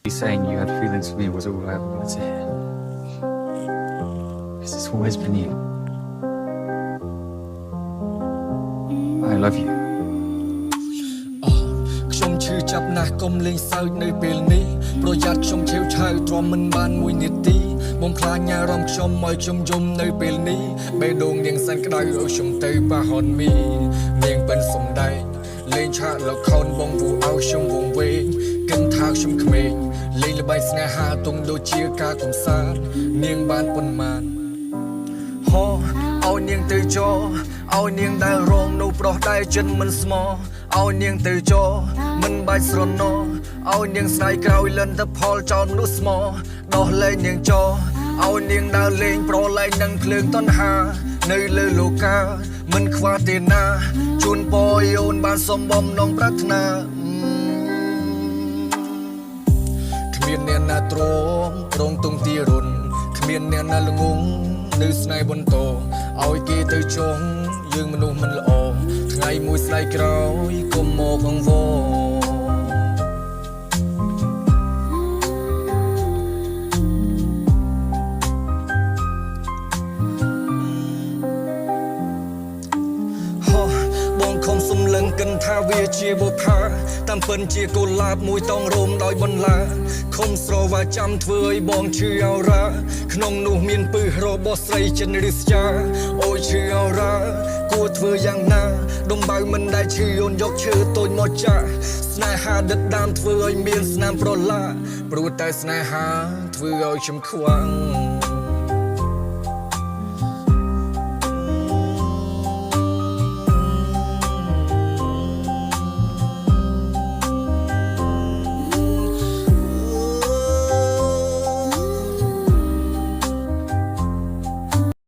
Saying you had feelings for me was all I ever wanted to hear. Because it's always been you. I love you. ខ្ញុំឈឺចាប់ណាស់កុំលេងសើចនៅពេលនេះប្រយ័ត្នខ្ញុំឆេវឆាវទ្រាំមិនបានមួយនាទីបំផ្លាញអារម្មណ៍ខ្ញុំឲ្យខ្ញុំយំនៅពេលនេះបេះដូងនាងសែនក្តៅឲ្យខ្ញុំទៅប៉ះហនមីនាងเป็นសំដែងលេងឆាកល្ខោនបងវូឲ្យខ្ញុំវងវែងគិតថាខ្ញុំក្មេងលេងល្បែងស្នេហាទុំដូចជាការកំសាន្តនាងបានប៉ុន្មានហោឲ្យនាងទៅចោឲ្យនាងដែលរងនៅប្រុសដែលចិត្តមិនស្មោឲ្យនាងទៅចោមិនបាច់ស្រណោឲ្យនាងស្ដាយក្រោយលិនទៅផលចោលមនុស្សស្មោដោះលែងនាងចោឲ្យនាងដើរលេងប្រឡែងនឹងភ្លើងតណ្ហានៅលើលោកាមិនខ្វះទេណាជូនពរយោនបានសំបំណងប្រាថ្នាគ្មានអ្នកណាទ្រាំរងទុំទីរុនគ្មានអ្នកណាល្ងងនៅស្នេហ៍បន្តឲ្យគេទៅចង់យើងមនុស្សមិនល្អថ្ងៃមួយស្ដាយក្រោយកុំមកបង្វល់ខំសំលឹងកិនថាវាជាបុផាតាមពិនជាកុលាបមួយតងរោមដោយបន្លាខំស្រវាចាំធ្វើឲ្យបងឈឺអរ៉ាក្នុងនោះមានពឹសរបស់ស្រីចិនរិស្យាអូយឈឺអរ៉ាគួរធ្វើយ៉ាងណាដុំបៅមិនដែលឈឺអូនយកឈើតូចមកចាក់ស្នេហាដិតដាមធ្វើឲ្យមានស្នាមប្រឡាព្រោះតែស្នេហាធ្វើឲ្យខ្ញុំខ្វាំង